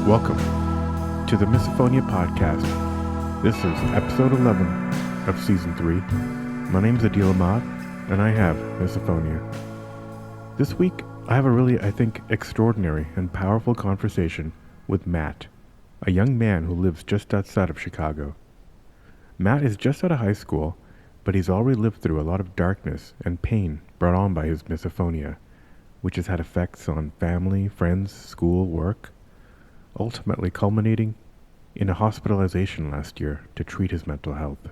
Welcome to the Misophonia podcast. This is episode 11 of season 3. My name's Adil Ahmad, and I have Misophonia. This week, I have a really, extraordinary and powerful conversation with Matt, a young man who lives just outside of Chicago. Matt is just out of high school, but he's already lived through a lot of darkness and pain brought on by his misophonia, which has had effects on family, friends, school, work, ultimately culminating in a hospitalization last year to treat his mental health.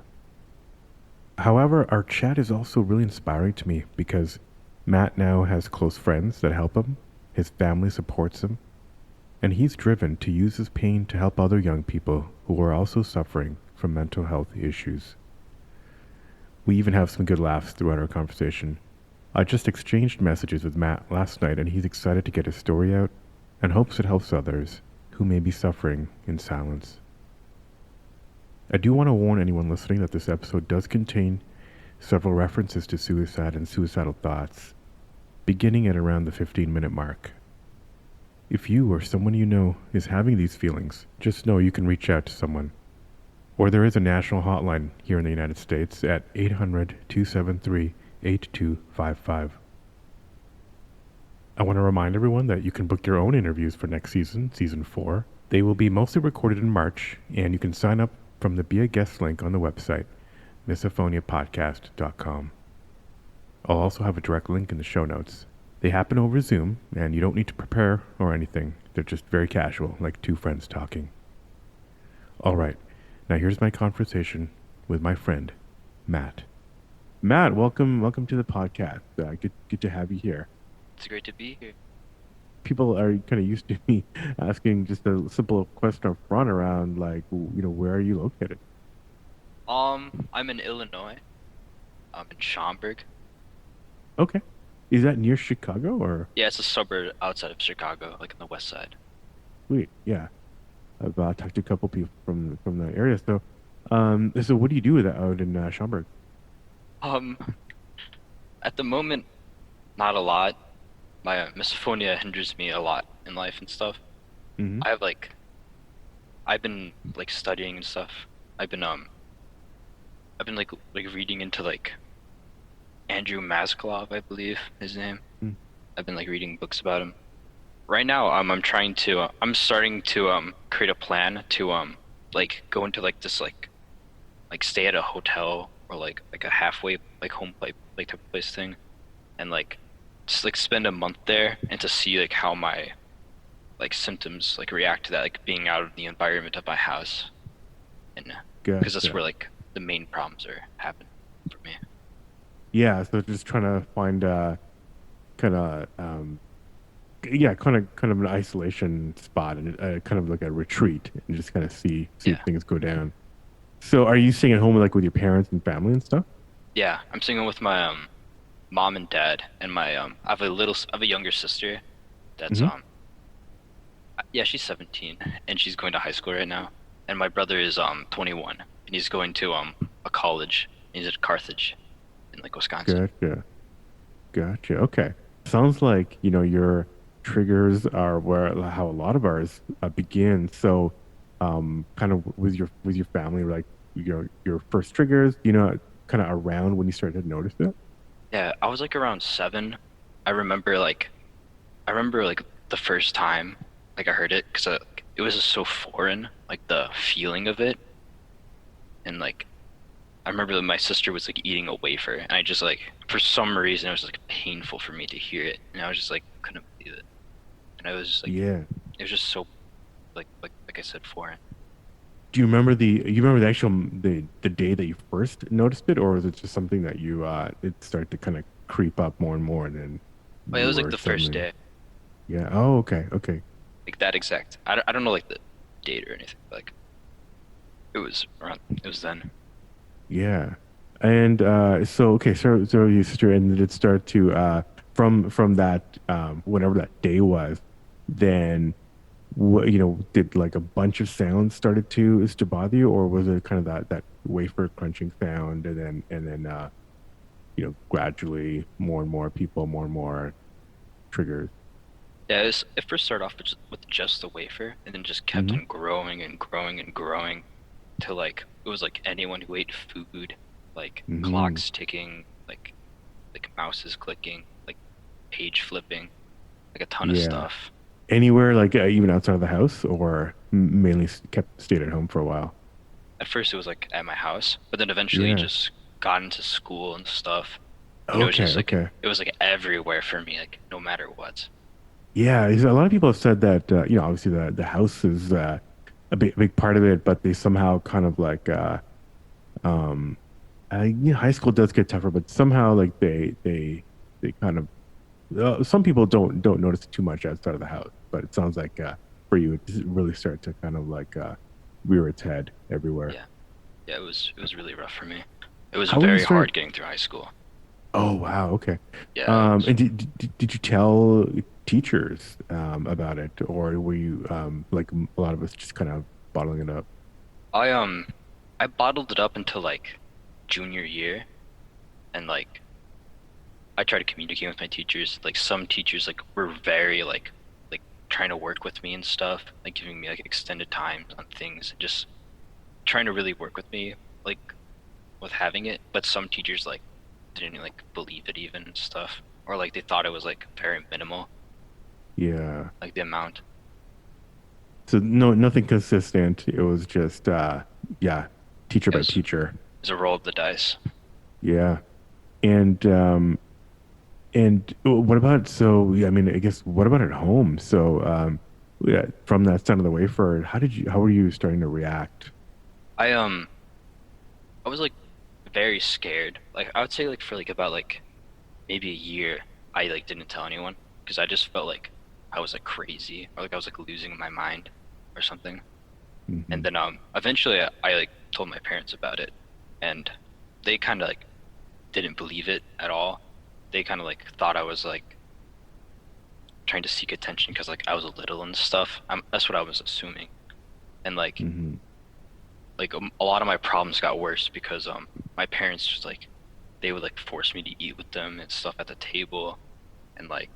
However, our chat is also really inspiring to me because Matt now has close friends that help him, his family supports him, and he's driven to use his pain to help other young people who are also suffering from mental health issues. We even have some good laughs throughout our conversation. I just exchanged messages with Matt last night, and he's excited to get his story out and hopes it helps others who may be suffering in silence. I do want to warn anyone listening that this episode does contain several references to suicide and suicidal thoughts, beginning at around the 15-minute mark. If you or someone you know is having these feelings, just know you can reach out to someone. Or there is a national hotline here in the United States at 800-273-8255. I want to remind everyone that you can book your own interviews for next season, season 4. They will be mostly recorded in March, and you can sign up from the Be a Guest link on the website, misophoniapodcast.com. I'll also have a direct link in the show notes. They happen over Zoom, and you don't need to prepare or anything. They're just very casual, like two friends talking. All right, now here's my conversation with my friend, Matt. Matt, welcome to the podcast. Good to have you here. It's great to be here. People are kind of used to me asking just a simple question up front around, like, where are you located? I'm in Illinois. I'm in Schaumburg. Okay. Is that near Chicago or? Yeah, it's a suburb outside of Chicago, like on the west side. Sweet, yeah. I've talked to a couple people from the area. So what do you do with that out in Schaumburg? At the moment, not a lot. My misophonia hinders me a lot in life and stuff. Mm-hmm. I've been like studying and stuff. I've been like reading into like Andrew Maslow, I believe his name. Mm. I've been like reading books about him. Right now, I'm starting to create a plan to like go into like this like stay at a hotel or like a halfway like home like type of place thing, and like just like spend a month there and to see like how my like symptoms like react to that, like being out of the environment of my house, and because that's where like the main problems are happening for me. Yeah, so just trying to find kind of an isolation spot and kind of like a retreat and just kind of see if things go down. So are you staying at home like with your parents and family and stuff? Yeah, I'm staying with my mom and dad and my I have a younger sister that's yeah, she's 17 and she's going to high school right now, and my brother is 21 and he's going to a college. He's at Carthage in like Wisconsin. Gotcha. Okay. Sounds like, your triggers are how a lot of ours begin. So, kind of with your family, like your first triggers, kind of around when you started to notice it. Yeah, I was like around 7. I remember like the first time like I heard it because it was just so foreign, like the feeling of it, and like I remember that my sister was like eating a wafer, and I just like for some reason it was like painful for me to hear it, and I was just like couldn't believe it, and I was just like Yeah. it was just so like I said foreign. Do you remember the actual the day that you first noticed it, or was it just something that you it started to kind of creep up more and more, and then But it was like the first day. Yeah. Oh, okay. Like that exact. I don't know like the date or anything, but like it was then. Yeah. And so okay, so your sister, and did it start to from that whatever that day was, then did like a bunch of sounds started to bother you, or was it kind of that wafer crunching sound, and then gradually more and more people, more and more triggers? Yeah, it first started off with just the wafer, and then just kept Mm-hmm. on growing and growing and growing to like it was like anyone who ate food, like Mm-hmm. clocks ticking, like mouses clicking, like page flipping, like a ton of Yeah. stuff. Anywhere, like even outside of the house, or mainly kept stayed at home for a while. At first it was like at my house, but then eventually Yeah. just got into school and stuff, and it was Okay. just like Okay. it was like everywhere for me, like no matter what. Yeah. A lot of people have said that obviously the house is big part of it, but they somehow kind of like um high school does get tougher, but somehow like they kind of some people don't notice it too much outside of the house, but it sounds like for you it just really started to kind of like rear its head everywhere. Yeah, yeah, it was really rough for me. It was How were you very starting? hard getting through high school. Oh wow, okay. Yeah, it was. And did you tell teachers about it, or were you like a lot of us just kind of bottling it up? I I bottled it up until like junior year, and like I tried to communicate with my teachers. Like some teachers like were very like trying to work with me and stuff, like giving me like extended times on things, just trying to really work with me like with having it. But some teachers like didn't like believe it even and stuff, or like they thought it was like very minimal, Yeah. like the amount. So no, nothing consistent. It was just yeah, teacher It by was, it teacher. was a roll of the dice. Yeah. And what about, so yeah, I mean, I guess what about at home? So yeah, from that side of the wafer, how were you starting to react? I I was like very scared. Like I would say like for like about like maybe a year, I like didn't tell anyone because I just felt like I was like crazy or like I was like losing my mind or something. Hmm. And then eventually I like told my parents about it, and they kind of like didn't believe it at all. They kind of like thought I was like trying to seek attention because like I was little and stuff. That's what I was assuming. And Hmm. like a lot of my problems got worse because my parents just like they would like force me to eat with them and stuff at the table, and like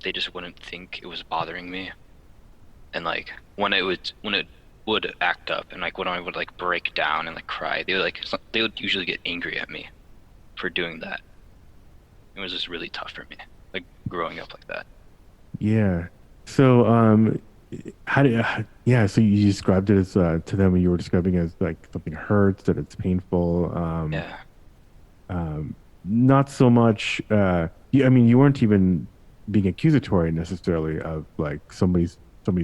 they just wouldn't think it was bothering me. And like when it would act up and like when I would like break down and like cry, they would usually get angry at me for doing that. It was just really tough for me, like growing up like that. Yeah. So how did yeah, so you described it as to them, you were describing it as like something hurts, that it's painful. Yeah, Not so much I mean, you weren't even being accusatory necessarily of like somebody's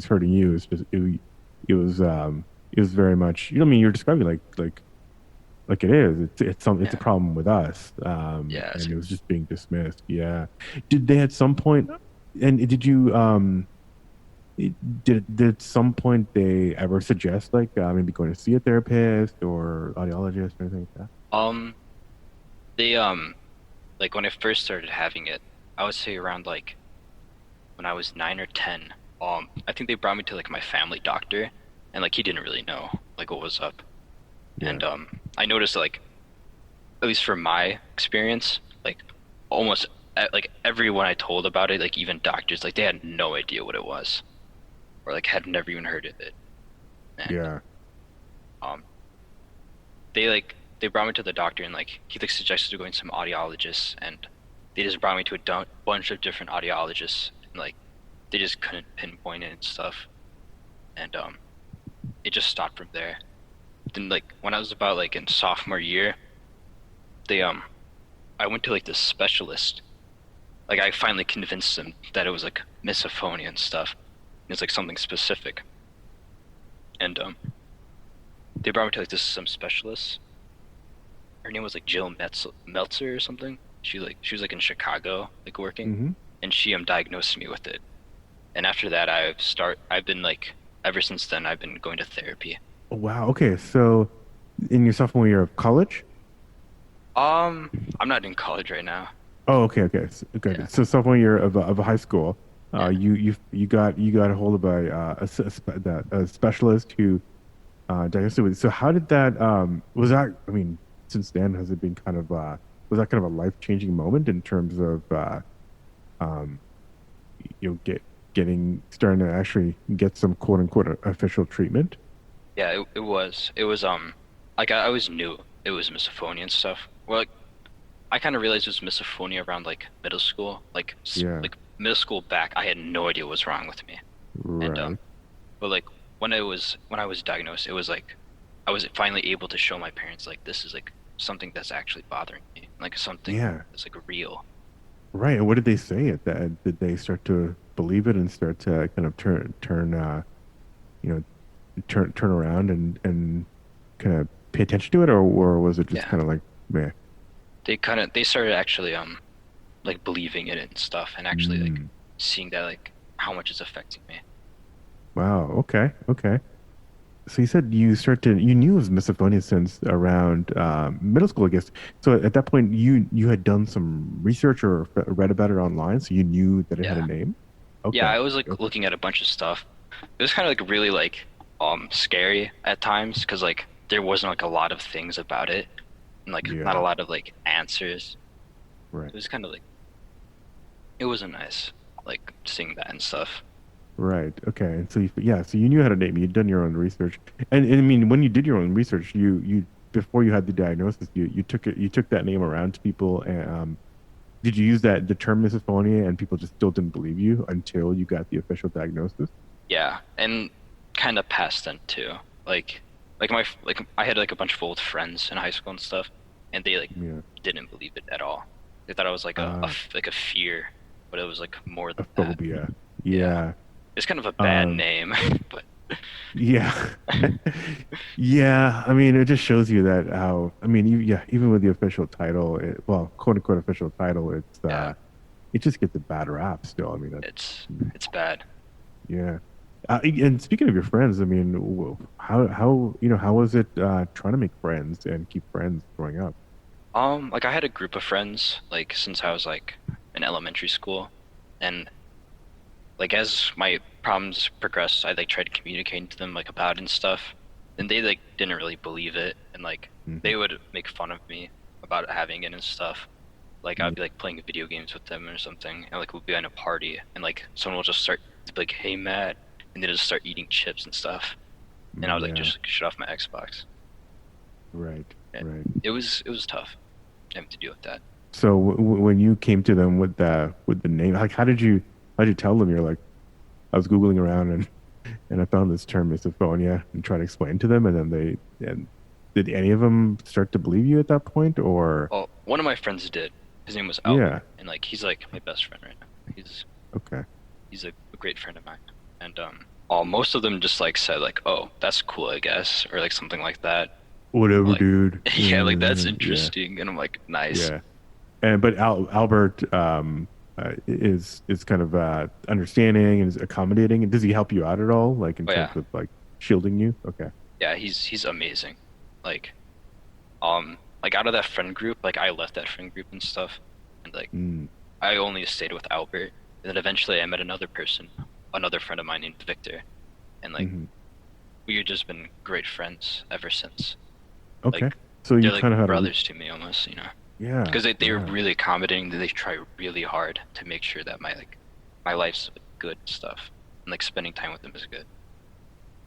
hurting you. It's just it was it was very much, I mean, you're describing like it is. It's a yeah, problem with us. yeah. And it was just being dismissed. Yeah. Did they at some point, and did you did at some point they ever suggest like maybe going to see a therapist or audiologist or anything like that? Um, they like when I first started having it, I would say around like when I was 9 or 10. I think they brought me to like my family doctor, and like he didn't really know like what was up. Yeah. And I noticed like at least from my experience, like almost like everyone I told about it, like even doctors, like they had no idea what it was or like had never even heard of it. And Yeah. um, they brought me to the doctor, and like he like suggested going to some audiologists, and they just brought me to a bunch of different audiologists, and like they just couldn't pinpoint it and stuff. And it just stopped from there. Then like when I was about like in sophomore year, they I went to like this specialist. Like I finally convinced them that it was like misophonia and stuff. And it's like something specific. And they brought me to like this some specialist. Her name was like Jill Meltzer or something. She was like in Chicago like working, Hmm. and she diagnosed me with it. And after that I've been like ever since then I've been going to therapy. Oh, wow. Okay. So in your sophomore year of college? I'm not in college right now. Oh, okay, okay. Yeah. Good. So sophomore year of a high school, Yeah. you got a hold of a specialist who diagnosed it with. So how did that was that? I mean, since then has it been kind of was that kind of a life changing moment in terms of um getting starting to actually get some quote unquote official treatment? Yeah, it was like I always knew it was misophonia and stuff. Well, like I kind of realized it was misophonia around like middle school, Yeah, like middle school back. I had no idea what was wrong with me, and right. but like when I was diagnosed, it was like I was finally able to show my parents like this is like something that's actually bothering me, like something Yeah, that's like real. right. And what did they say at that? Did they start to believe it and start to kind of you know, turn around and kind of pay attention to it, or was it just Yeah, kind of like, meh? they started actually like believing in it and stuff, and actually like Mm. seeing that like how much it's affecting me. Wow. Okay. Okay. So you said you knew it was misophonia since around middle school, I guess. So at that point, you had done some research or read about it online, so you knew that it had a Yeah. name. Yeah, Okay. I was like Okay. looking at a bunch of stuff. It was kind of like really like scary at times because like there wasn't like a lot of things about it and like not a Yeah. lot of like answers. Right. It was kind of like it wasn't nice like seeing that and stuff. Right. Okay. And so yeah, so you knew how to name. You'd done your own research, and I mean, when you did your own research, you before you had the diagnosis, you took that name around to people, and did you use the term misophonia, and people just still didn't believe you until you got the official diagnosis? Yeah, and kind of past then too. Like like I had like a bunch of old friends in high school and stuff, and they like Yeah. didn't believe it at all. They thought it was like Uh, like a fear, but it was like more a than that. phobia. Yeah. Yeah. It's kind of a bad Um, name, but yeah. Yeah. I mean, it just shows you that how, I mean, yeah, even with the official title, well, quote unquote official title, yeah, it just gets a bad rap still. I mean, it's bad. yeah. And speaking of your friends, I mean, how, how was it trying to make friends and keep friends growing up? Like I had a group of friends like since I was like in elementary school, and like as my problems progressed, I like tried communicating to them like about it and stuff, and they like didn't really believe it, and like Hmm. they would make fun of me about having it and stuff. Like I'd Yeah. be like playing video games with them or something, and like we'd be in a party, and like someone will just start to be like, "Hey, Matt," and they just start eating chips and stuff, and I would like Yeah. just like, shut off my Xbox. Right. And Right. it was tough having to deal with that. So when you came to them with the name, like how did you tell them you're like I was googling around and I found this term misophonia and try to explain to them, and then and did any of them start to believe you at that point, or Well, one of my friends did. His name was yeah, Albert, and like he's like my best friend right now. okay, He's a great friend of mine. And all most of them just like said like, "Oh, that's cool, I guess," or like something like that. whatever, Like, dude. yeah, like that's Yeah, interesting. And I'm like, nice. yeah. And but Albert is kind of understanding and is accommodating. And does he help you out at all, like in Oh terms yeah, of like shielding you? Okay. yeah, he's amazing. Like, like out of that friend group, like I left that friend group and stuff, and like Mm, I only stayed with Albert. And then eventually I met another person, another friend of mine named Victor, and like hmm. we've just been great friends ever since. Okay. Like So they're you like kind of had a brothers to me almost, you know. yeah, Because they were yeah. really accommodating. They try really hard to make sure that my life's good stuff, and like spending time with them is good.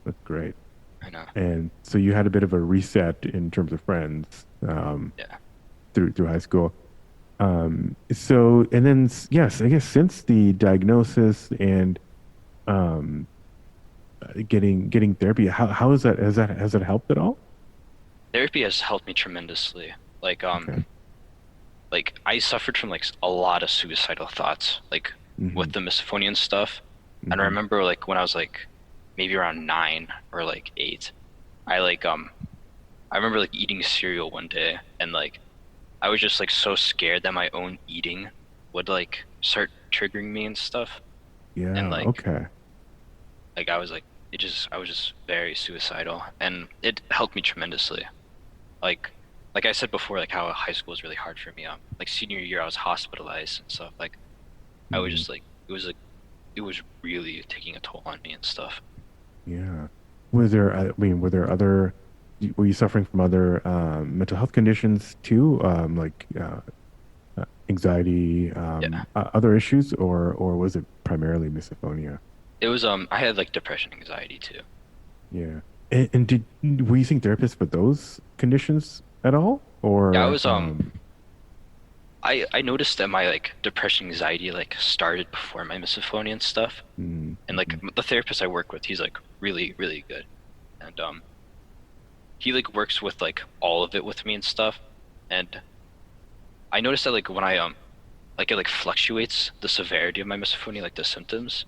That's great. I know. And so you had a bit of a reset in terms of friends Yeah. through high school. So and then yes, I guess since the diagnosis and um, getting therapy, how is that has that helped at all? Therapy has helped me tremendously. Okay. Like I suffered from like a lot of suicidal thoughts, like Hmm. with the misophonia and stuff. And I Hmm. remember like when I was like maybe around 9 or like 8, I like I remember like eating cereal one day and like I was just like so scared that my own eating would like start triggering me and stuff. And Yeah. Okay. like I was like I was just very suicidal and it helped me tremendously. Like like I said before, like how high school was really hard for me. Like senior year I was hospitalized and stuff. Like I was Hmm. just like it was really taking a toll on me and stuff. Yeah. Was there? I mean, were there other? Were you suffering from other mental health conditions too? anxiety, Yeah. other issues, or was it primarily misophonia? It was I had like depression, anxiety too. Yeah. And were you seeing therapists for those conditions at all? Yeah, I Or was I noticed that my like depression, anxiety like started before my misophonia and stuff. And like mhm, the therapist I work with, he's like really, really good. And he like works with like all of it with me and stuff. And I noticed that like when I like it like fluctuates the severity of my misophonia, like the symptoms,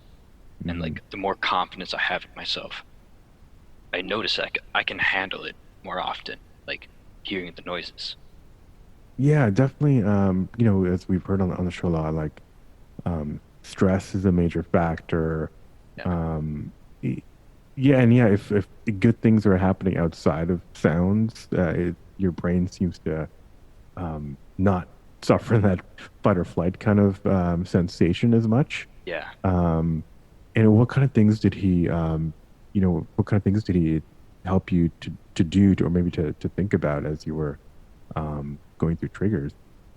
and mhm. like the more confidence I have in myself, I notice that I can handle it more often, like hearing the noises. Yeah, definitely. As we've heard on the show a lot, like stress is a major factor. Yeah. Um, y- yeah, and yeah, if good things are happening outside of sounds, your brain seems to not suffer that fight or flight kind of sensation as much. Yeah. Um, and what kind of things did he, what kind of things did he help you to do, or maybe to think about as you were going through triggers?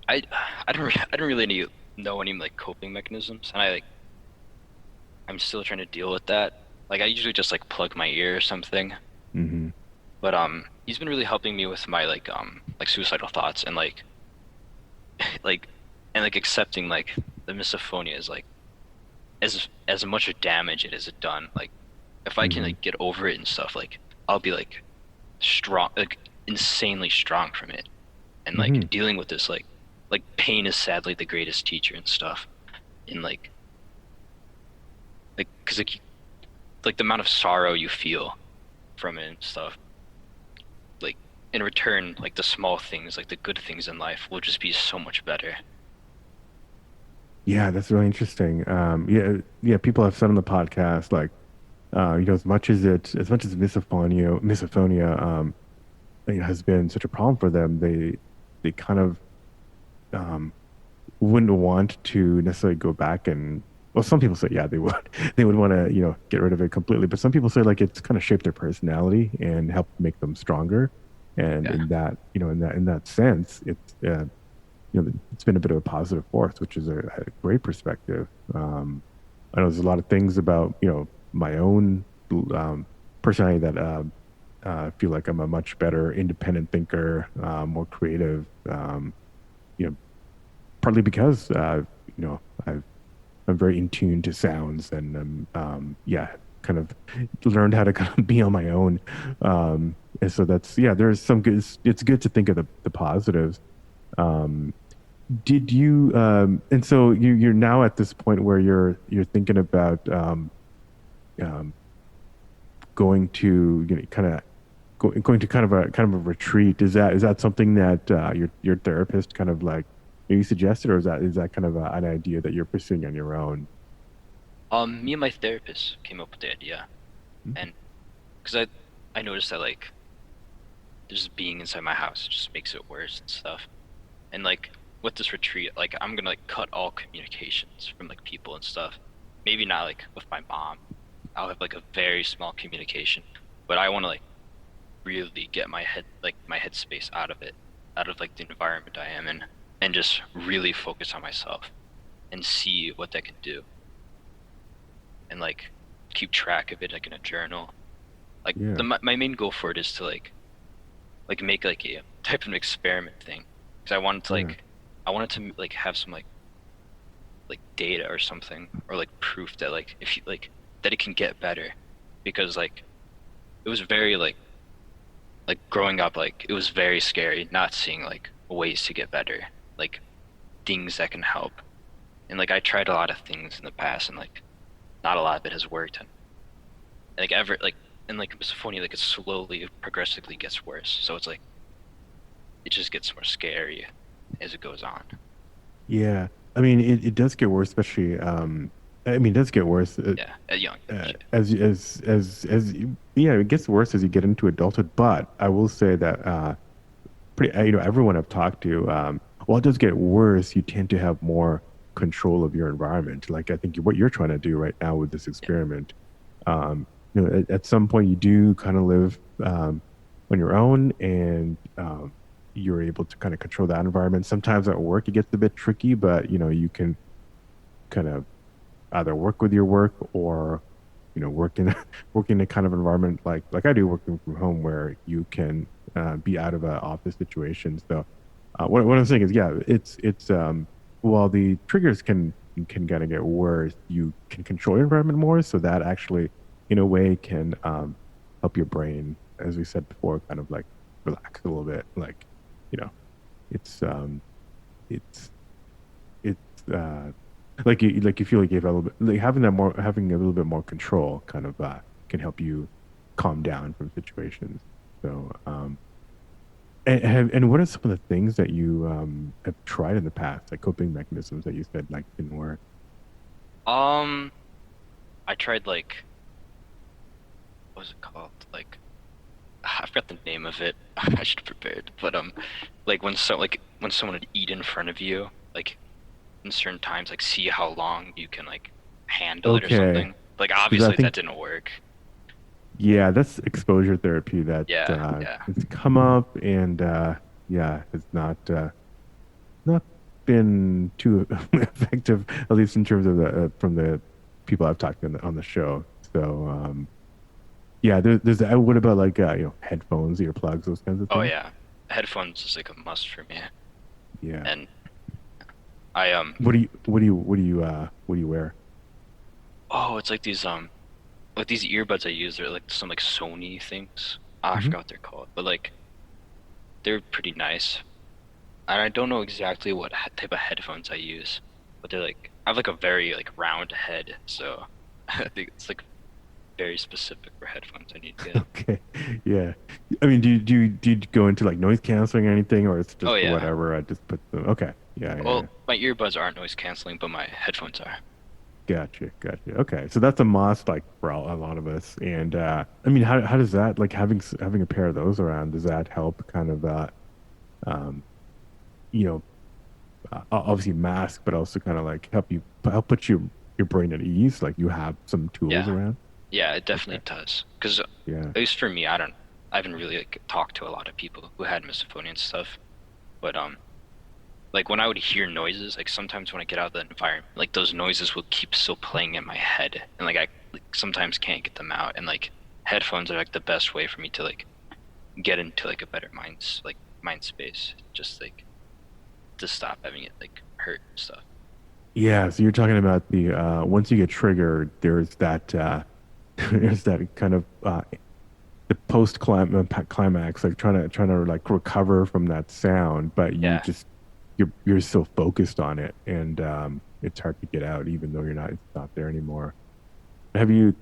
I I don't really know any like coping mechanisms, and I'm still trying to deal with that. Like I usually just like plug my ear or something. Hmm. But he's been really helping me with my like suicidal thoughts and like and like accepting like the misophonia is like as much damage it has done. Like if I can Hmm. like get over it and stuff, like I'll be like strong, like insanely strong from it. And Hmm. like dealing with this like pain is sadly the greatest teacher and stuff. And like because like the amount of sorrow you feel from it and stuff, like in return, like the small things, like the good things in life will just be so much better. Yeah, that's really interesting. Yeah. People have said on the podcast, like, as much as misophonia, has been such a problem for them, they kind of um, wouldn't want to necessarily go back and. Well, some people say, yeah, they would. They would want to, get rid of it completely. But some people say, like, it's kind of shaped their personality and helped make them stronger. And Yeah. in that sense, it's been a bit of a positive force, which is a great perspective. I know there's a lot of things about my own um, personality that feel like I'm a much better independent thinker, more creative. You know, Partly because you know I've I'm very in tune to sounds and yeah, kind of learned how to kind of be on my own. And so that's yeah, there's some good. It's good to think of the positives. Um, did you and so you're now at this point where you're thinking about um, going to kind of going to kind of a retreat. Is that something that your therapist kind of like maybe suggested, or is that kind of an idea that you're pursuing on your own? Me and my therapist came up with the idea, and because I noticed that like just being inside my house just makes it worse and stuff. And like with this retreat, like I'm gonna like cut all communications from like people and stuff. Maybe not like with my mom. I'll have like a very small communication, but I want to like really get my headspace out of it, out of like the environment I am in, and just really focus on myself and see what that can do, and like keep track of it like in a journal. Like Yeah, my main goal for it is to like make like a type of experiment thing, because yeah, I wanted to like have some like data or something, or like proof that like if you like that it can get better, because like it was very like growing up, like it was very scary not seeing like ways to get better, like things that can help. And like I tried a lot of things in the past, and like not a lot of it has worked. And like ever like and like misophonia, like it slowly progressively gets worse, so it's like it just gets more scary as it goes on. yeah. I mean, it does get worse, especially. I mean, it does get worse Yeah, at young age. yeah, it gets worse as you get into adulthood. But I will say that everyone I've talked to, while it does get worse, you tend to have more control of your environment. Like I think what you're trying to do right now with this Yeah, experiment, at some point you do kind of live on your own, and you're able to kind of control that environment. Sometimes at work it gets a bit tricky, but you can kind of either work with your work or work in work in a kind of environment like I do working from home where you can be out of an office situation. So what I'm saying is, yeah, it's while the triggers can kind of get worse, you can control your environment more, so that actually in a way can help your brain, as we said before, kind of like relax a little bit. Like you know, it's it's it's like you feel like you have a little bit like having a little bit more control kind of can help you calm down from situations. So and what are some of the things that you have tried in the past, like coping mechanisms that you said like didn't work? Um, I tried like what was it called? Like I forgot the name of it. I should have prepared. But when someone would eat in front of you, like in certain times, like see how long you can like handle it or Okay, something. Like because I obviously that think didn't work. yeah, that's exposure therapy that Yeah, yeah. it's come up and yeah, it's not been too effective, at least in terms of the from the people I've talked to on the show. So yeah, there's what about like headphones, earplugs, those kinds of Oh things? yeah. Headphones is like a must for me. Yeah. And I What do you wear? oh, it's like these earbuds I use, they're like some like Sony things. Ah, I Hmm. forgot what they're called, but like they're pretty nice. And I don't know exactly what type of headphones I use, but they're like I have like a very like round head, so I think it's like very specific for headphones I need to get. Okay. Yeah. I mean, do you go into like noise canceling or anything, or it's Oh just yeah. whatever? I just put them. Okay. Yeah. Yeah. Yeah. Well, my earbuds aren't noise canceling, but my headphones are. Gotcha. Gotcha. Okay. So that's a must, like for a lot of us. And I mean, how does that like having a pair of those around? Does that help kind of um you know obviously mask, but also kind of like help put your brain at ease? Like you have some tools Yeah. around. Yeah, it Okay. definitely does. Because at Yeah. least for me, I haven't really like talked to a lot of people who had misophonia and stuff. But like when I would hear noises, like sometimes when I get out of the environment, like those noises will keep still playing in my head, and like I like, sometimes can't get them out. And like headphones are like the best way for me to like get into like a better mind space, just like to stop having it like hurt and stuff. Yeah, so you're talking about the once you get triggered, there's that there's that kind of the post climax, like trying to like recover from that sound, but Yeah, you're so focused on it, and it's hard to get out, even though it's not there anymore. Have you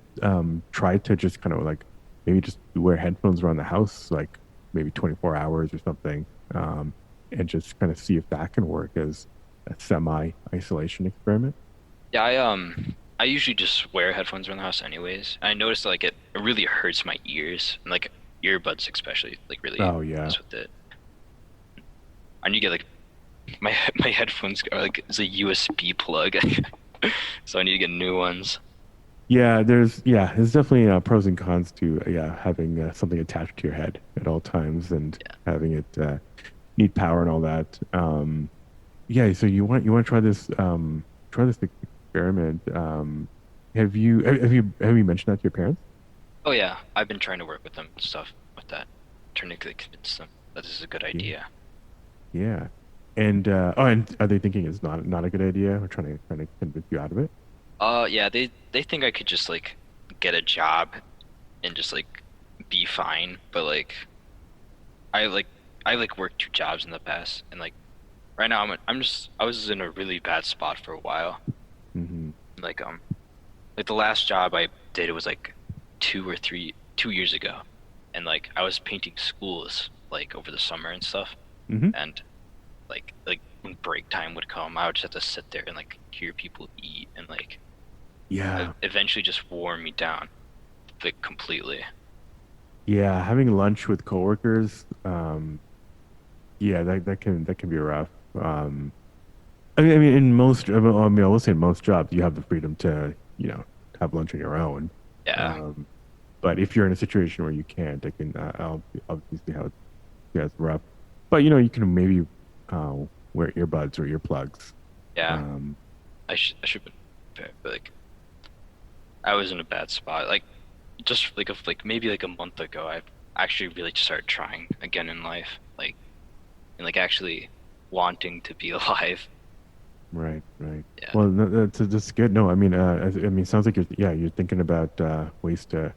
tried to just kind of like maybe just wear headphones around the house, like maybe 24 hours or something, and just kind of see if that can work as a semi isolation experiment? yeah. I usually just wear headphones around the house anyways. I noticed like it really hurts my ears and like earbuds especially like really Oh yeah. mess with it. I need to get like my headphones are like it's a USB plug, so I need to get new ones. There's definitely pros and cons to having something attached to your head at all times and Yeah. having it need power and all that. Yeah, so you want to try this experiment. Have you mentioned that to your parents? Oh yeah, I've been trying to work with them and stuff with that, trying to like, convince them that this is a good Yeah, idea. yeah. And are they thinking it's not a good idea? We're trying to convince you out of it. Yeah, they think I could just like get a job and just like be fine, but like I like I like worked two jobs in the past, and like right now I was in a really bad spot for a while. Hmm. Like like the last job I did was like 2 years ago, and like I was painting schools like over the summer and stuff, Hmm. and like when break time would come, I would just have to sit there and like hear people eat, and like Yeah, eventually just wore me down like completely. yeah. Having lunch with coworkers, yeah, that can be rough. I mean, I will say in most jobs, you have the freedom to, have lunch on your own. Yeah. Um, but if you're in a situation where you can't, I can, I'll obviously see how it's rough. But you can maybe uh, wear earbuds or earplugs. Yeah, Um, I should have been prepared, but like I was in a bad spot. Like just like of like maybe like a month ago, I actually really started trying again in life, like and like actually wanting to be alive. right, right. Yeah. Well, no, that's good. No, I mean, I mean, it sounds like you're thinking about ways to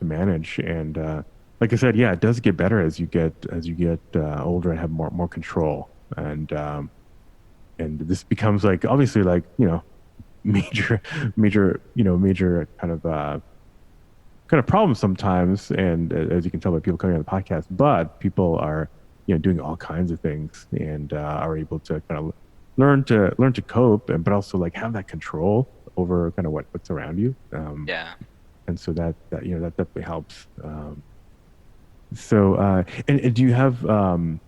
manage, and like I said, yeah, it does get better as you get older and have more control, and this becomes like obviously like major major kind of problem sometimes, and as you can tell by people coming on the podcast, but people are doing all kinds of things and are able to kind of learn to cope, and but also like have that control over kind of what's around you, Yeah. and so that definitely helps. And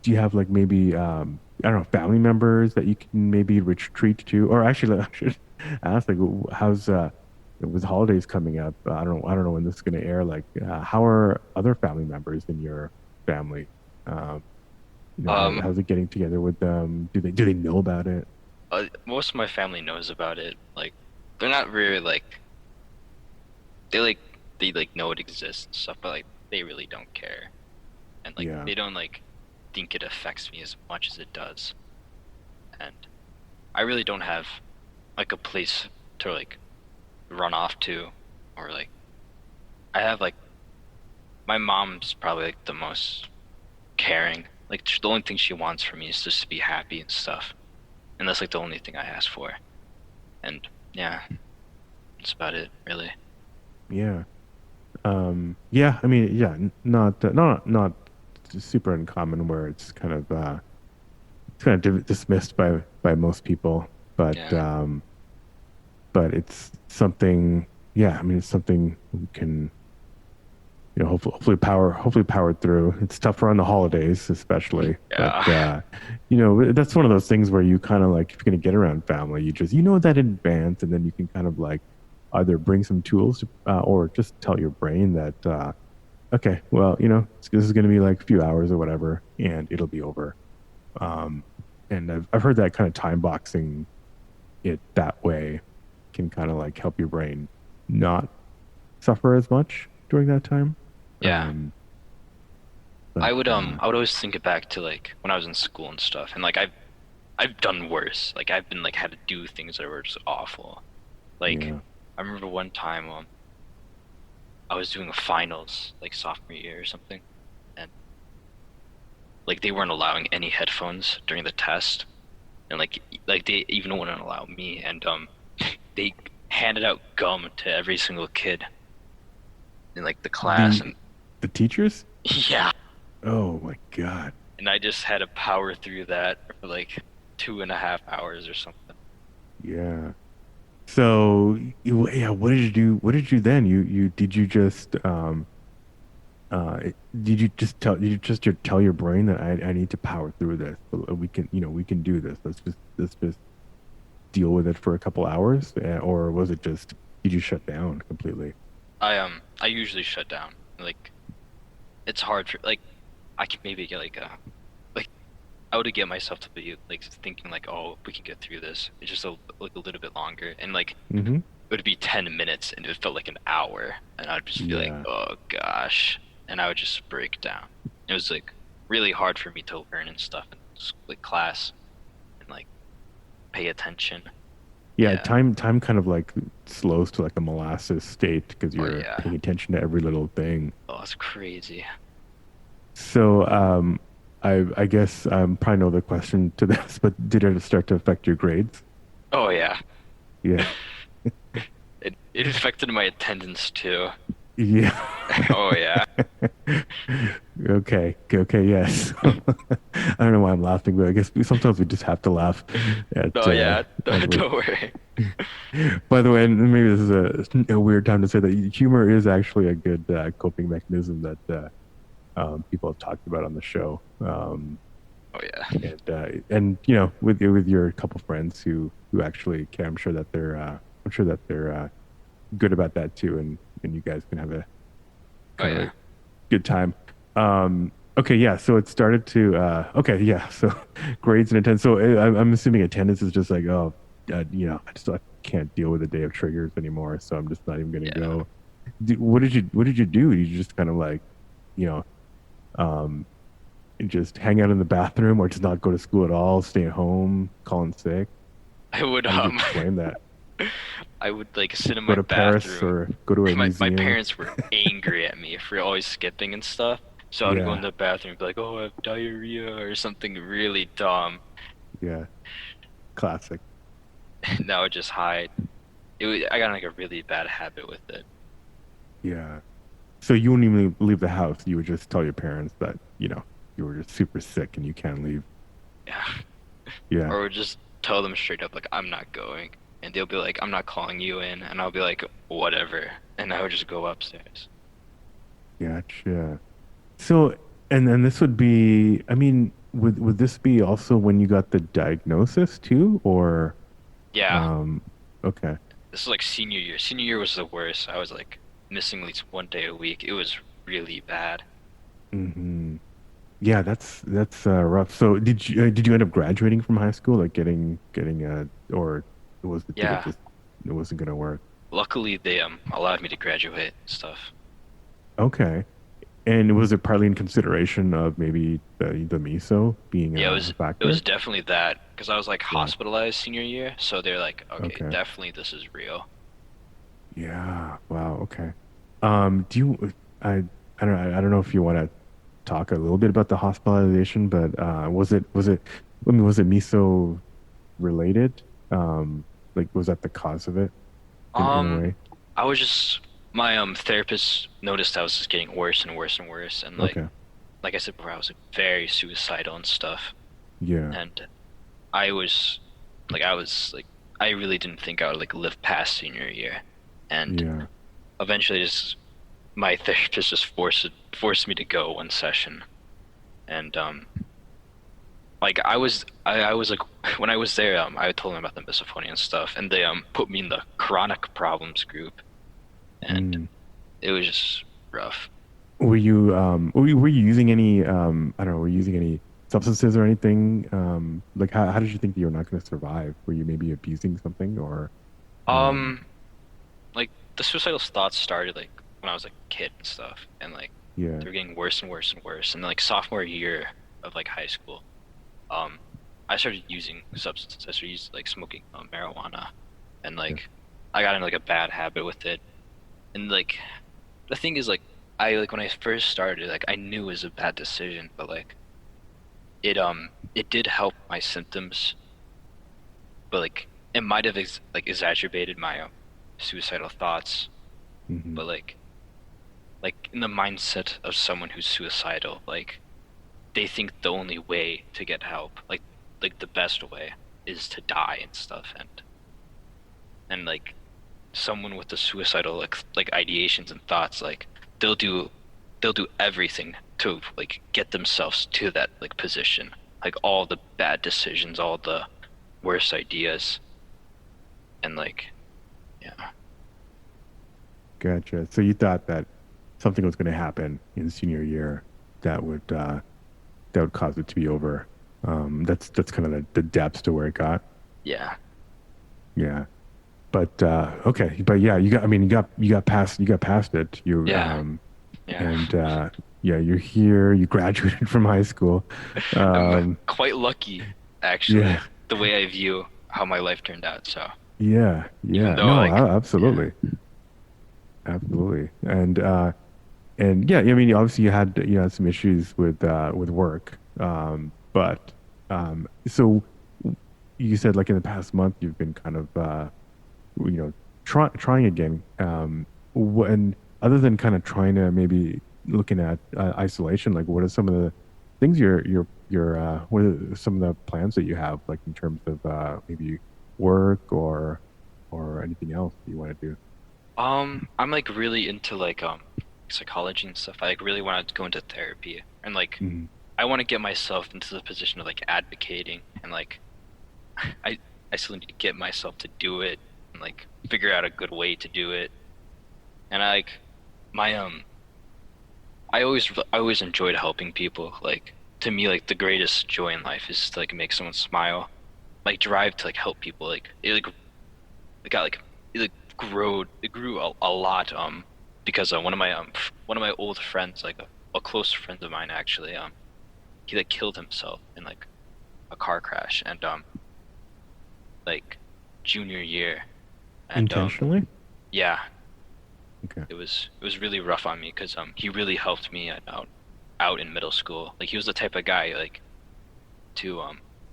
do you have like maybe I don't know, family members that you can maybe retreat to, or actually I should ask, like how's with holidays coming up, I don't know when this is going to air, like how are other family members in your family, um Um, how's it getting together with them, do they know about it? most of my family knows about it. Like they're not really like they they like know it exists and stuff, but like they really don't care. And like Yeah. they don't like think it affects me as much as it does. And I really don't have like a place to like run off to or like I have like my mom's probably like the most caring. Like the only thing she wants from me is just to be happy and stuff. And that's like the only thing I ask for. And yeah, that's about it, really. Yeah. Yeah, I mean, yeah, not super uncommon where it's kind of dismissed by most people, but Yeah. it's something. Yeah, I mean, it's something we can hopefully power through. It's tough around the holidays, especially, but Yeah. that's one of those things where you kind of like, if you're going to get around family, you just that in advance, and then you can kind of like either bring some tools or just tell your brain that okay, well, this is going to be like a few hours or whatever, and it'll be over. Um, and I've heard that kind of time boxing it that way can kind of like help your brain not suffer as much during that time. Yeah. Um, but I would always think it back to like when I was in school and stuff. And like I've done worse. Like I've been like had to do things that were just awful. Like yeah, I remember one time I was doing a finals like sophomore year or something, and like they weren't allowing any headphones during the test, and like they even wouldn't allow me, and they handed out gum to every single kid in like the class, the and the teachers. yeah, Oh my God. and I just had to power through that for like 2.5 hours or something. Yeah. So yeah, what did you do? What did you then? Did you just uh did you just tell your brain that I need to power through this? We can do this. Let's just deal with it for a couple hours, or was it just did you shut down completely? I usually shut down. Like it's hard for like I can maybe get like a like I would get myself to be like thinking like, oh, we can get through this. It's just like a little bit longer, and like Mm-hmm. it would be 10 minutes, and it felt like an hour, and I'd just be like, Yeah. oh gosh, and I would just break down. It was like really hard for me to learn and stuff in like class and like pay attention. Yeah, Yeah. time kind of like slows to like a molasses state because Oh you're yeah. paying attention to every little thing. Oh, it's crazy. So, I guess probably know the question to this, but did it start to affect your grades? Oh yeah. Yeah. It affected my attendance too. Yeah. Oh yeah. Okay. Okay. Yes. I don't know why I'm laughing, but I guess sometimes we just have to laugh at No, yeah. what. Don't worry. By the way, and maybe this is a weird time to say that humor is actually a good coping mechanism that people have talked about on the show. Oh yeah. And with your couple friends who actually care, I'm sure that they're good about that too, and you guys can have a Oh kind of yeah. a good time. Okay, yeah. So it started to okay, yeah. So grades and attendance. So I'm assuming attendance is just like, oh, I can't deal with a day of triggers anymore. So I'm just not even gonna Yeah. go. What did you do? Did you just kind of like, you know, um, just hang out in the bathroom or just not go to school at all, stay at home, call in sick? I would How did you explain that? I would like sit in Go my to Paris bathroom. or go to a My museum? parents were angry at me for always skipping and stuff. So I would go in Yeah, the bathroom and be like, "Oh, I have diarrhea" or something really dumb. yeah, classic. And I would just hide. I got in, like a really bad habit with it. Yeah. So you wouldn't even leave the house. You would just tell your parents that, you were just super sick and you can't leave. Yeah. Yeah. Or just tell them straight up like I'm not going. And they'll be like, "I'm not calling you in." And I'll be like, "Whatever." And I would just go upstairs. Gotcha. So, and then this would be, I mean, would this be also when you got the diagnosis too, or Yeah. um, okay. This is like senior year. Senior year was the worst. I was like missing at least 1 day a week. It was really bad. Hmm. Yeah, that's rough. So did you end up graduating from high school, like getting or did it Yeah. just it wasn't gonna work? Luckily they allowed me to graduate and stuff. Okay. And was it partly in consideration of maybe the miso being Yeah, a it was factor? definitely that because I was like Yeah. hospitalized senior year, so they're like, okay, Okay. definitely this is real. Yeah. Wow. Okay. Do you? I don't know if you want to talk a little bit about the hospitalization, but was it? I mean, was it miso related? Like was that the cause of it in a Um, way? I was just my therapist noticed I was just getting worse and worse and worse, and Okay. like I said before, I was like very suicidal and stuff, Yeah. and I was like I really didn't think I would like live past senior year, and Yeah. eventually just my therapist just forced me to go one session, and like I was like when I was there I told them about the misophonia and stuff, and they put me in the chronic problems group, and Mm. it was just rough. Were you using any I don't know, were you using any substances or anything? Like how did you think that you were not going to survive? Were you maybe abusing something or um Um, like the suicidal thoughts started like when I was like a kid and stuff, and like yeah, they were getting worse and worse and worse. And then, like sophomore year of like high school, um, I started using substances. I started using like smoking marijuana, and yeah, like I got into like a bad habit with it. And like the thing is like I like when I first started, like I knew it was a bad decision, but like it did help my symptoms, but like it might have like exacerbated my suicidal thoughts. hmm, But like in the mindset of someone who's suicidal, like they think the only way to get help, like the best way, is to die and stuff, and like someone with the suicidal like ideations and thoughts, like they'll do they'll do everything to like get themselves to that like position, like all the bad decisions, all the worst ideas, and like yeah, gotcha. So you thought that something was going to happen in senior year that would uh that would cause it to be over. That's kind of the depths to where it got. yeah, Yeah. But okay, but yeah, I mean you got past it. You yeah, yeah. and yeah, you're here, you graduated from high school. I'm Um quite lucky, actually, yeah. the way I view how my life turned out. So Yeah, even yeah. though No, like yeah, absolutely. Absolutely. And yeah, I mean obviously you had some issues with work. But so you said like in the past month you've been kind of you know trying again. And other than kind of trying to maybe looking at isolation, like what are some of the things what are some of the plans that you have like in terms of maybe work or anything else that you want to do? I'm like really into like psychology and stuff. I like really want to go into therapy, and like Mhm. I want to get myself into the position of like advocating, and like I I still need to get myself to do it and like figure out a good way to do it. And I like my I always enjoyed helping people. Like to me, like the greatest joy in life is to like make someone smile. Like drive to like help people. Like it got like it grew a lot because one of my old friends, like a close friend of mine actually, he like killed himself in like a car crash and like junior year. And Intentionally? yeah, Okay. it was really rough on me because he really helped me out in middle school. Like he was the type of guy like to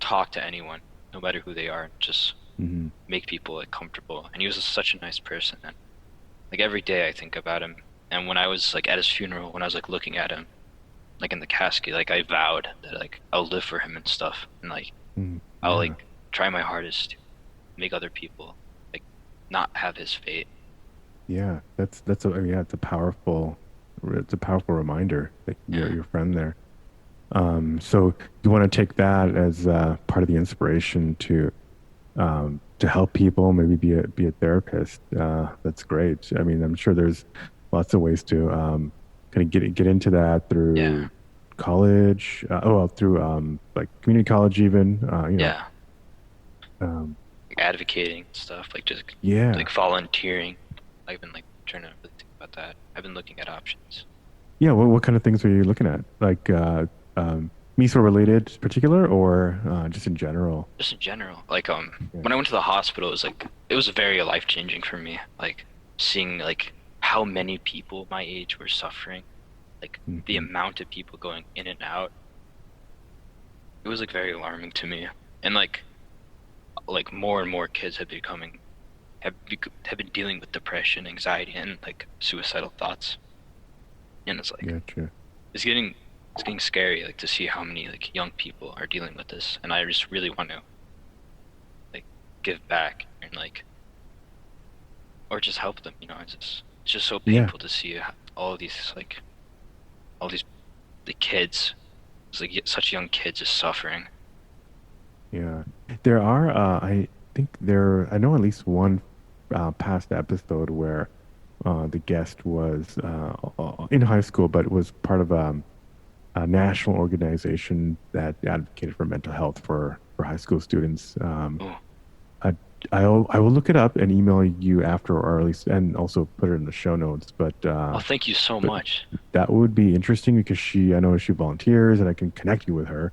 talk to anyone, no matter who they are, and just Hmm. make people like comfortable. And he was such a nice person. And like every day I think about him. And when I was like at his funeral, when I was like looking at him, like in the casket, like I vowed that like I'll live for him and stuff. And like Mm, I'll yeah. like try my hardest to make other people like not have his fate. Yeah. That's a yeah, it's a powerful reminder that Yeah. your friend there. So you want to take that as part of the inspiration to help people, maybe be a therapist. That's great. I mean, I'm sure there's lots of ways to kind of get into that Yeah. through college. Oh, well, through like community college, even. Yeah. Um, Like advocating and stuff, like just yeah, like volunteering. I've been like trying to really think about that. I've been looking at options. yeah. What kind of things are you looking at? Like miso related, particular, or just in general? Just in general. Like Yeah. when I went to the hospital it was very life changing for me. Like seeing like how many people my age were suffering, like the Hmm. amount of people going in and out. It was like very alarming to me. And like more and more kids have been dealing with depression, anxiety, and like suicidal thoughts. And it's like Gotcha. it's getting it's getting scary like to see how many like young people are dealing with this. And I just really want to like give back and like or just help them, you know. It's just so Yeah. painful to see all of these like all these the kids, it's like such young kids just suffering. Yeah, there are. I know at least one past episode where the guest was in high school, but was part of a national organization that advocated for mental health for high school students. Oh, I I will look it up and email you after, or at least, and also put it in the show notes. oh, thank you so But much. that would be interesting because I know she volunteers, and I can connect you with her.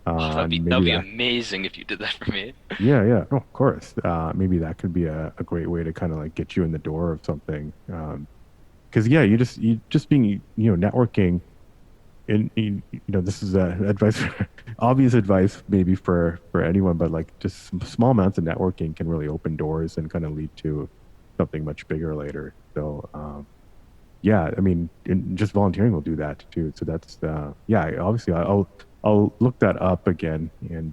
Oh, And that'd maybe be that amazing if you did that for me. Yeah, yeah. Oh, of course. Maybe that could be a great way to kind of like get you in the door of something. Because yeah, you just being networking and this is advice, obvious advice maybe for anyone, but like just some small amounts of networking can really open doors and kind of lead to something much bigger later. So yeah, I mean, just volunteering will do that too. So that's yeah. Obviously, I'll look that up again and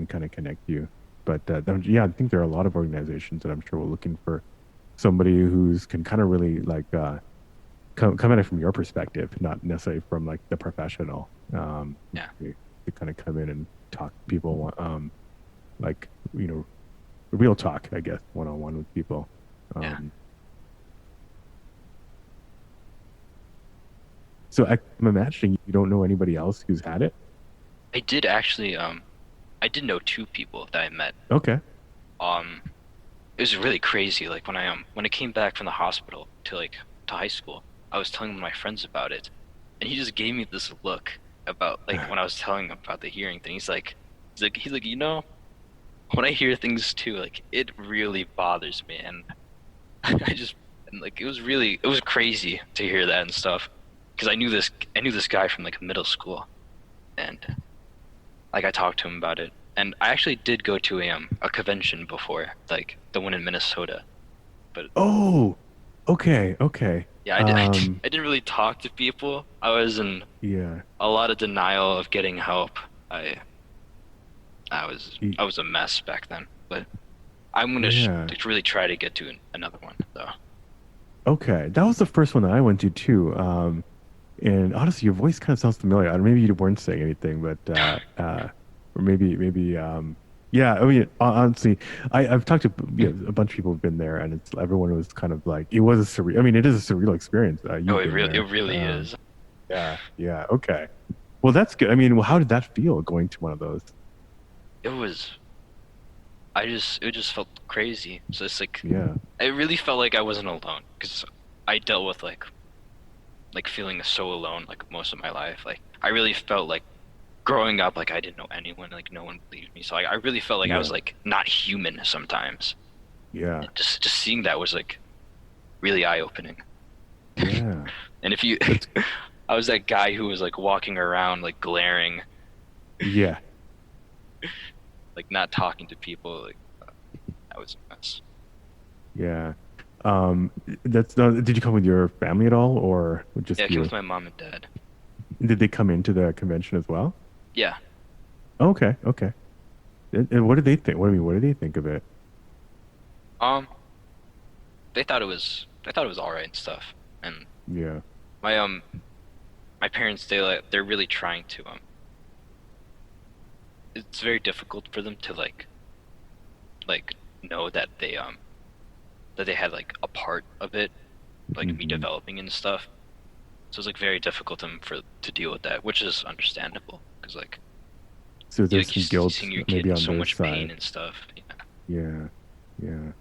kind of connect you. But yeah, I think there are a lot of organizations that I'm sure we're looking for somebody who's can kind of really like come at it from your perspective, not necessarily from like the professional. Yeah, To kind of come in and talk to people, like real talk, I guess, one on one with people. yeah. Um, so I'm imagining you don't know anybody else who's had it. I did actually I did know two people that I met. Okay. Um it was really crazy. Like when I came back from the hospital to high school, I was telling my friends about it, and he just gave me this look about like when I was telling him about the hearing thing. He's like, you know, when I hear things too, like it really bothers me, and I just and like it was crazy to hear that and stuff because I knew this guy from like middle school, and like I talked to him about it. And I actually did go to a convention before, like the one in Minnesota. But Oh, okay, okay. yeah, Um, I didn't really talk to people. I was in yeah, a lot of denial of getting help. I y- I was a mess back then. But I'm gonna yeah. really try to get to another one though. Okay, that was the first one that I went to too. And honestly, your voice kind of sounds familiar. Maybe you weren't saying anything, but or maybe. Yeah, I mean, honestly, I've talked to a bunch of people who've been there, and it's everyone was kind of like it was a surreal. I mean, it is a surreal experience. Oh, You've been it there. really is. Yeah, yeah, okay. Well, that's good. I mean, well, how did that feel going to one of those? It was. It just felt crazy. So it's like, Yeah, it really felt like I wasn't alone because I dealt with like feeling so alone like most of my life. Like I really felt like growing up, like I didn't know anyone, like no one believed me. So I really felt like I was yeah, like not human sometimes. yeah, And just seeing that was like really eye-opening. yeah. And if you, That's I was that guy who was like walking around like glaring, yeah, like not talking to people. Like that was a mess. yeah. Um, that's did you come with your family at all, or Yeah, I just came with you? my mom and dad. Did they come into the convention as well? Yeah. Okay, okay. And what did they think? What I mean, what did they think of it? Um, they thought it was all right and stuff. And Yeah. my my parents they're really trying to it's very difficult for them to like know that they had like a part of it, like me Hmm. developing and stuff. So it's like very difficult for to deal with that, which is understandable because like So you there's like you some seeing guilt your kid maybe in on so their much pain side. and stuff. Yeah. Yeah. Yeah.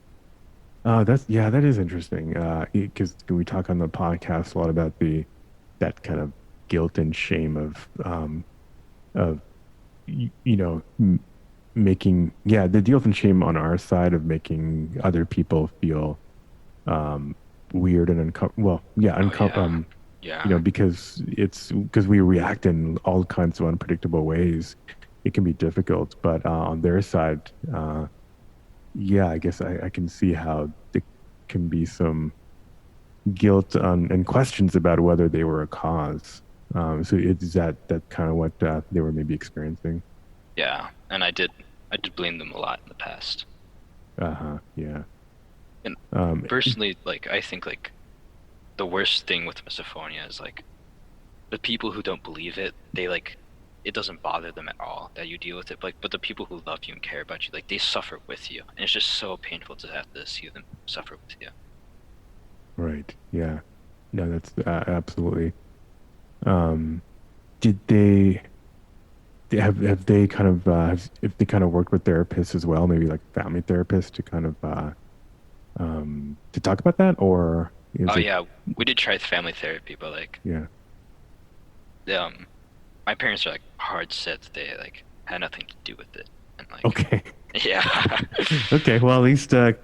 That's yeah, that is interesting. Because we talk on the podcast a lot about the that kind of guilt and shame of you know making the guilt and shame on our side of making other people feel um weird and uncomfortable. Well, yeah, Oh yeah. Yeah. because it's because we react in all kinds of unpredictable ways. It can be difficult, but on their side, yeah, I guess I can see how there can be some guilt and questions about whether they were a cause. So is that kind of what they were maybe experiencing? Yeah. And I did blame them a lot in the past. Uh-huh. Yeah. And Um, personally, like I think like the worst thing with misophonia is like the people who don't believe it, they like it doesn't bother them at all that you deal with it. But the people who love you and care about you, like they suffer with you, and it's just so painful to have to see them suffer with you. right. Yeah. No, that's absolutely. Um, did have they kind of if they kind of worked with therapists as well, maybe like family therapists to kind of to talk about that, or is Oh it yeah, we did try family therapy, but like yeah. my parents are like hard set that they like had nothing to do with it, and like Okay. yeah, Okay. Well, at least qu-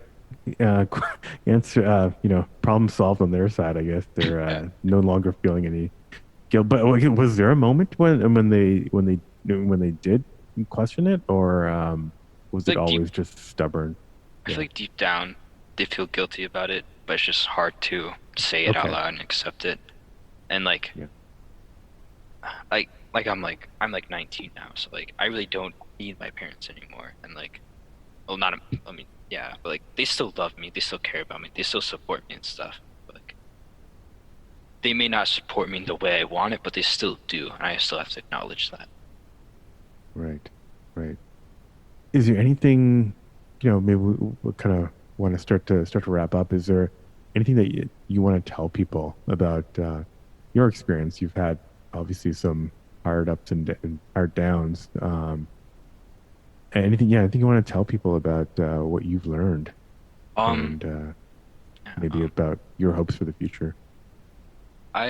answer problem solved on their side. I guess they're yeah, no longer feeling any guilt. But was there a moment when they did question it, or was it like deep. always just stubborn? I feel Yeah. like deep down they feel guilty about it, but it's just hard to say it out Okay. loud and accept it. And Yeah. I'm like 19 now, so like I really don't need my parents anymore. And like, well, not I mean, yeah, but like they still love me, they still care about me, they still support me and stuff. But like they may not support me in the way I want it, but they still do, and I still have to acknowledge that. Right. Right. Is there anything, maybe we kind of want to start to wrap up. Is there anything that you want to tell people about your experience? You've had obviously some hard ups and hard downs. Anything, yeah, I think you want to tell people about what you've learned Um, and yeah, maybe about your hopes for the future. I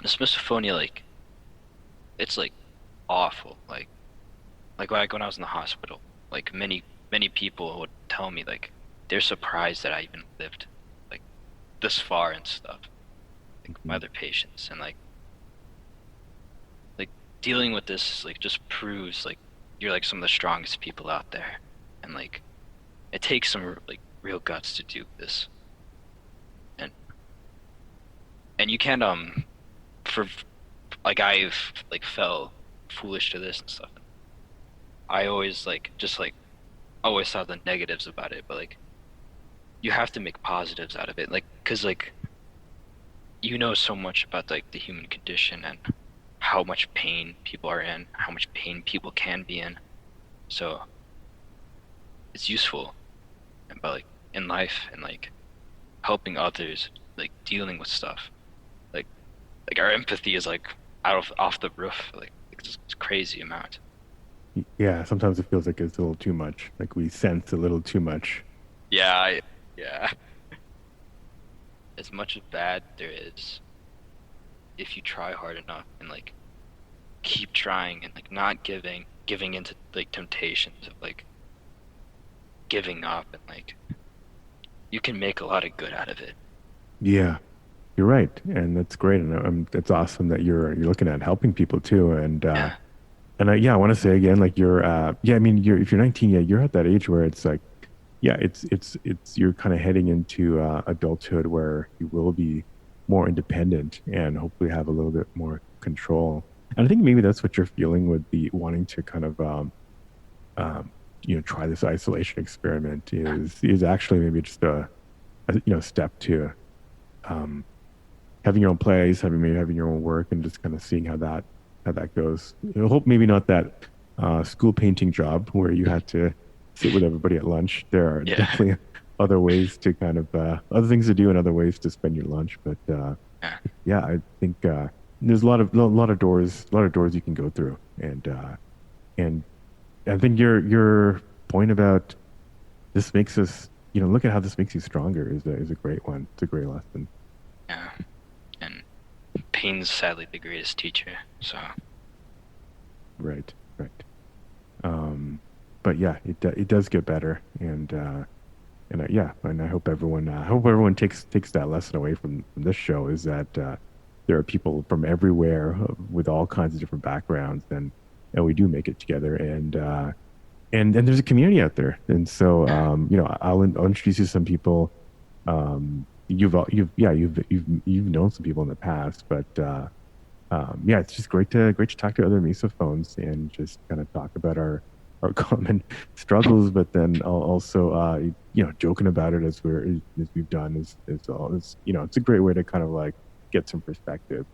this misophonia like it's like awful. Like when I was in the hospital, like many people would tell me like they're surprised that I even lived like this far and stuff. Like my Mhm. other patients and like dealing with this like just proves like you're like some of the strongest people out there, and like it takes some like real guts to do this, and you can't for like I've like fell foolish to this and stuff. I always like just like always saw the negatives about it, but like you have to make positives out of it, like because like you know so much about like the human condition and how much pain people are in, how much pain people can be in. So it's useful, but like in life and like helping others, like dealing with stuff, like our empathy is like out of off the roof, like it's just crazy amount. Yeah, sometimes it feels like it's a little too much. Like we sense a little too much. Yeah, yeah. As much as bad there is, if you try hard enough and like keep trying and like not giving into like temptations of like giving up and like you can make a lot of good out of it. Yeah, you're right, and that's great, and that's awesome that you're looking at helping people too, Yeah. and yeah, I want to say again, like you're, yeah, I mean, you're if you're 19, yeah, you're at that age where it's like, yeah, it's you're kind of heading into adulthood where you will be more independent and hopefully have a little bit more control. And I think maybe that's what you're feeling with the wanting to kind of, try this isolation experiment is actually maybe just a step to um, having your own place, having your own work, and just kind of seeing how that goes. I hope maybe not that school painting job where you had to sit with everybody at lunch. There are Yeah. definitely other ways to kind of other things to do and other ways to spend your lunch. But Yeah. yeah, I think there's a lot of doors you can go through, and I think your point about this makes us, look at how this makes you stronger is a great one. It's a great lesson. Yeah. And pain's sadly the greatest teacher. So Right, right. Um, but yeah, it does get better, and yeah, and I hope everyone takes that lesson away from this show is that there are people from everywhere with all kinds of different backgrounds, and we do make it together, and there's a community out there, and so yeah. I'll introduce you to some people. You've known some people in the past, but yeah, it's just great to talk to other misophones and just kind of talk about our common struggles, but then also joking about it as we've done is all is it's a great way to kind of like get some perspective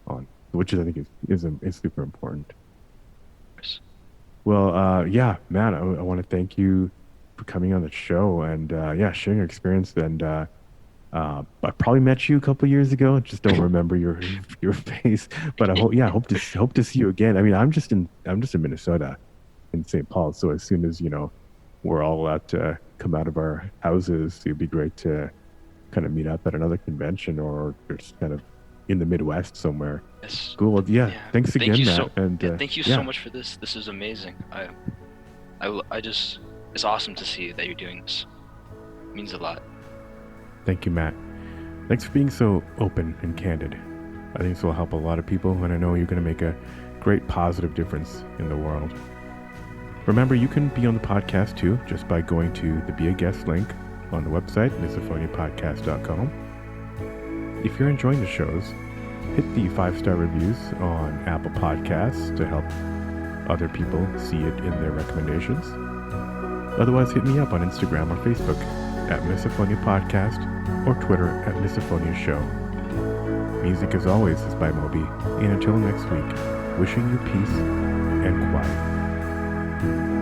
on which I think is super important. Well, yeah, man, I want to thank you for coming on the show and yeah, sharing your experience. And I probably met you a couple years ago. Just don't remember your face, but I hope to see you again. I mean, I'm just in Minnesota, in St. Paul. So as soon as we're all out to come out of our houses, it'd be great to kind of meet up at another convention or just kind of in the Midwest somewhere. Yes. Cool. Well, yeah. Yeah. Thanks Thank again, you Matt. so And yeah, thank you so yeah, much for this. This is amazing. I just it's awesome to see that you're doing this. It means a lot. thank you, Matt. Thanks for being so open and candid. I think this will help a lot of people, and I know you're going to make a great positive difference in the world. Remember, you can be on the podcast too, just by going to the Be a Guest link on the website, misophoniapodcast.com. If you're enjoying the shows, hit the 5-star reviews on Apple Podcasts to help other people see it in their recommendations. Otherwise, hit me up on Instagram or Facebook at Misophonia Podcast or Twitter at Misophonia Show. Music, as always, is by Moby. And until next week, wishing you peace and quiet.